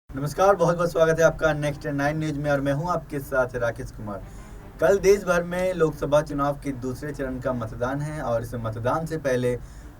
नमस्कार, बहुत बहुत स्वागत है आपका नेक्स्ट 9 न्यूज में और मैं हूं आपके साथ राकेश कुमार। कल देश भर में लोकसभा चुनाव के दूसरे चरण का मतदान है और इस मतदान से पहले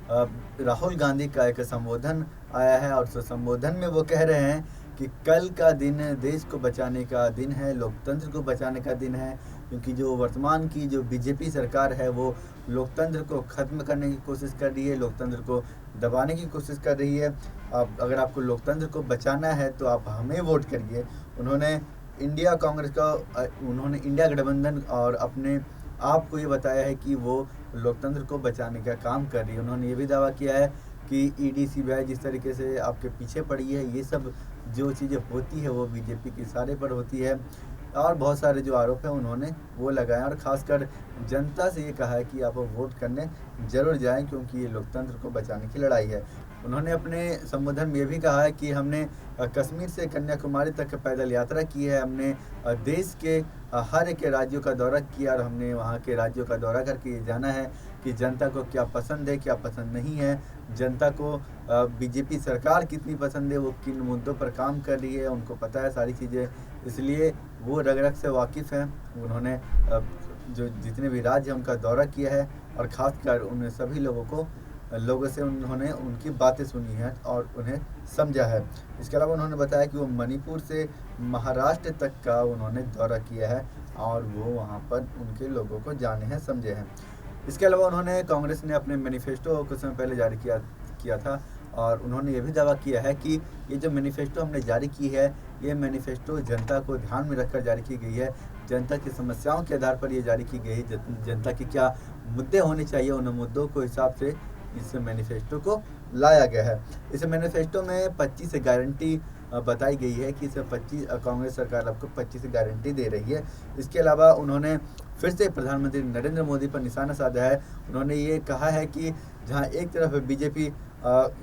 राहुल गांधी का एक संबोधन आया है और उस संबोधन में वो कह रहे हैं कि कल का दिन देश को बचाने का दिन है, लोकतंत्र को बचाने का दिन है, क्योंकि जो वर्तमान की जो बीजेपी सरकार है वो लोकतंत्र को ख़त्म करने की कोशिश कर रही है, लोकतंत्र को दबाने की कोशिश कर रही है। अब अगर आपको लोकतंत्र को बचाना है तो आप हमें वोट करिए। उन्होंने उन्होंने इंडिया गठबंधन और अपने आप को ये बताया है कि वो लोकतंत्र को बचाने का काम कर रही है। उन्होंने ये भी दावा किया है कि ईडी सीबीआई जिस तरीके से आपके पीछे पड़ी है, ये सब जो चीज़ें होती है वो बीजेपी के इशारे पर होती है और बहुत सारे जो आरोप हैं उन्होंने वो लगाए और ख़ासकर जनता से ये कहा है कि आप वोट करने ज़रूर जाएं, क्योंकि ये लोकतंत्र को बचाने की लड़ाई है। उन्होंने अपने संबोधन में ये भी कहा है कि हमने कश्मीर से कन्याकुमारी तक पैदल यात्रा की है, हमने देश के हर एक राज्यों का दौरा किया और हमने वहाँ के राज्यों का दौरा करके ये जाना है कि जनता को क्या पसंद है, क्या पसंद नहीं है, जनता को बीजेपी सरकार कितनी पसंद है, वो किन मुद्दों पर काम कर रही है, उनको पता है सारी चीज़ें, इसलिए वो रग रग से वाकिफ़ हैं। उन्होंने जो जितने भी राज्य उनका दौरा किया है और ख़ासकर उन सभी लोगों से उन्होंने उनकी बातें सुनी हैं और उन्हें समझा है। इसके अलावा उन्होंने बताया कि वो मणिपुर से महाराष्ट्र तक का उन्होंने दौरा किया है और वो वहाँ पर उनके लोगों को जाने हैं, समझे हैं। इसके अलावा कांग्रेस ने अपने मैनिफेस्टो कुछ समय पहले जारी किया था और उन्होंने ये भी दावा किया है कि ये जो मैनिफेस्टो हमने जारी की है, ये मैनिफेस्टो जनता को ध्यान में रखकर जारी की गई है, जनता की समस्याओं के आधार पर ये जारी की गई है, जनता की क्या मुद्दे होने चाहिए उन मुद्दों को हिसाब से इस मैनिफेस्टो को लाया गया है। इस मैनिफेस्टो में 25 गारंटी बताई गई है कि इसे 25 कांग्रेस सरकार आपको 25 गारंटी दे रही है। इसके अलावा उन्होंने फिर से प्रधानमंत्री नरेंद्र मोदी पर निशाना साधा है। उन्होंने ये कहा है कि जहां एक तरफ बीजेपी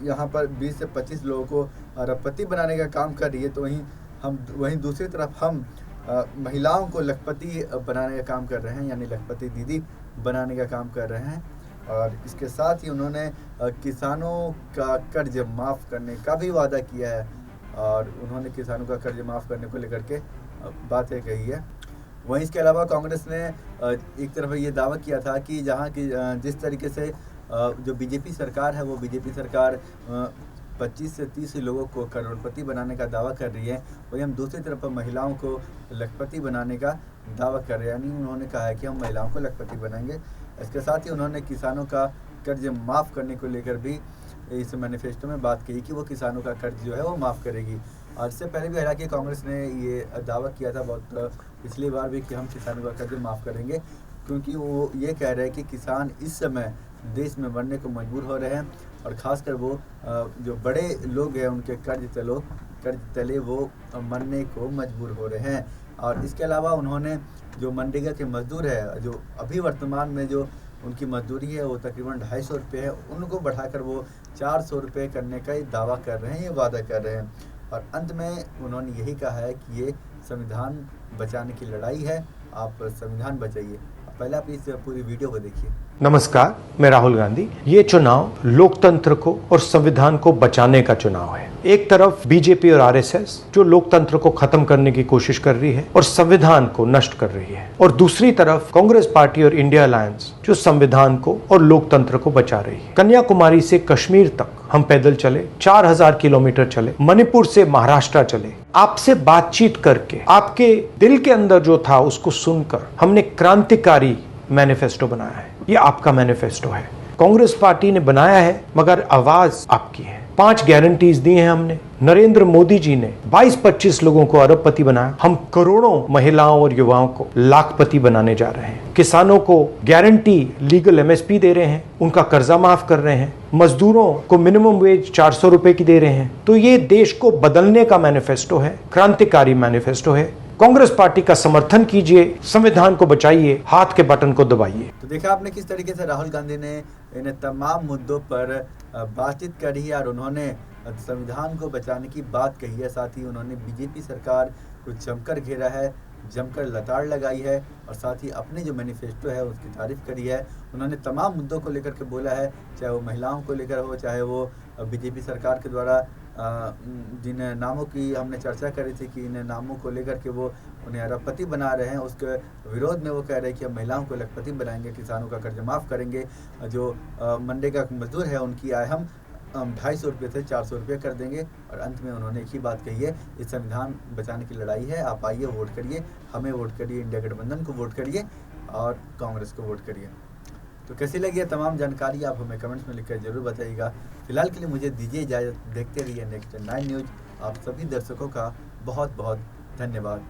यहाँ पर 20 से 25 लोगों को अरबपति बनाने का काम कर रही है, तो वहीं दूसरी तरफ हम महिलाओं को लखपति बनाने का काम कर रहे हैं, यानी लखपति दीदी बनाने का काम कर रहे हैं। और इसके साथ ही उन्होंने किसानों का कर्ज माफ़ करने का भी वादा किया है और उन्होंने किसानों का कर्ज माफ़ करने को लेकर के बातें कही है। वहीं इसके अलावा कांग्रेस ने एक तरफ ये दावा किया था कि जहां की जिस तरीके से जो बीजेपी सरकार है वो बीजेपी सरकार 25 से 30 लोगों को करोड़पति बनाने का दावा कर रही है, वहीं हम दूसरी तरफ महिलाओं को लखपति बनाने का दावा कर रहे हैं, यानी उन्होंने कहा है कि हम महिलाओं को लखपति बनाएंगे। इसके साथ ही उन्होंने किसानों का कर्ज माफ़ करने को लेकर भी इस मैनिफेस्टो में बात कही कि वो किसानों का कर्ज जो है वो माफ़ करेगी। और इससे पहले भी हालांकि कांग्रेस ने ये दावा किया था बहुत पिछली बार भी कि हम किसानों का कर्ज माफ़ करेंगे, क्योंकि वो ये कह रहे हैं कि किसान इस समय देश में मरने को मजबूर हो रहे हैं और ख़ासकर वो जो बड़े लोग हैं उनके कर्ज तले वो मरने को मजबूर हो रहे हैं। और इसके अलावा उन्होंने जो मनरेगा के मजदूर है, जो अभी वर्तमान में जो उनकी मजदूरी है वो तकरीबन 250 रुपये है, उनको बढ़ाकर वो 400 रुपये करने का दावा कर रहे हैं, ये वादा कर रहे हैं। और अंत में उन्होंने यही कहा है कि ये संविधान बचाने की लड़ाई है, आप संविधान बचाइए। पहले आप इस पूरी वीडियो को देखिए। नमस्कार, मैं राहुल गांधी। ये चुनाव लोकतंत्र को और संविधान को बचाने का चुनाव है। एक तरफ बीजेपी और आरएसएस जो लोकतंत्र को खत्म करने की कोशिश कर रही है और संविधान को नष्ट कर रही है, और दूसरी तरफ कांग्रेस पार्टी और इंडिया अलायंस जो संविधान को और लोकतंत्र को बचा रही है। कन्याकुमारी से कश्मीर तक हम पैदल चले, 4000 किलोमीटर चले, मणिपुर से महाराष्ट्र चले, आपसे बातचीत करके आपके दिल के अंदर जो था उसको सुनकर हमने क्रांतिकारी मैनिफेस्टो बनाया है। ये आपका मैनिफेस्टो है, कांग्रेस पार्टी ने बनाया है, मगर आवाज आपकी है। 5 गारंटीज दी हैं हमने। नरेंद्र मोदी जी ने 22-25 लोगों को अरबपति बनाया, हम करोड़ों महिलाओं और युवाओं को लाखपति बनाने जा रहे हैं। किसानों को गारंटी लीगल एमएसपी दे रहे हैं, उनका कर्जा माफ कर रहे हैं, मजदूरों को मिनिमम वेज 400 रुपए की दे रहे हैं। तो ये देश को बदलने का मैनिफेस्टो है, क्रांतिकारी मैनिफेस्टो है। कांग्रेस पार्टी का समर्थन कीजिए, संविधान को बचाइए, हाथ के बटन को दबाइए। तो देखा आपने किस तरीके से राहुल गांधी ने इन तमाम मुद्दों पर बातचीत करी है और उन्होंने संविधान को बचाने की बात कही है। साथ ही उन्होंने बीजेपी सरकार को जमकर घेरा है, जमकर लताड़ लगाई है और साथ ही अपने जो मैनिफेस्टो है उसकी तारीफ करी है। उन्होंने तमाम मुद्दों को लेकर के बोला है, चाहे वो महिलाओं को लेकर हो, चाहे वो बीजेपी सरकार के द्वारा जिन नामों की हमने चर्चा करी थी कि इन नामों को लेकर के वो उन्हें अरबपति बना रहे हैं, उसके विरोध में वो कह रहे हैं कि हम महिलाओं को लखपति बनाएंगे, किसानों का कर्ज माफ़ करेंगे, जो मनरेगा मजदूर है उनकी आय हम 250 रुपये से 400 रुपये कर देंगे। और अंत में उन्होंने एक ही बात कही है, इस संविधान बचाने की लड़ाई है, आप आइए वोट करिए, हमें वोट करिए, इंडिया गठबंधन को वोट करिए और कांग्रेस को वोट करिए। तो कैसी लगी है तमाम जानकारी, आप हमें कमेंट्स में लिखकर जरूर बताइएगा। फिलहाल के लिए मुझे दीजिए इजाज़त, देखते रहिए नेक्स्ट 9 न्यूज़। आप सभी दर्शकों का बहुत बहुत धन्यवाद।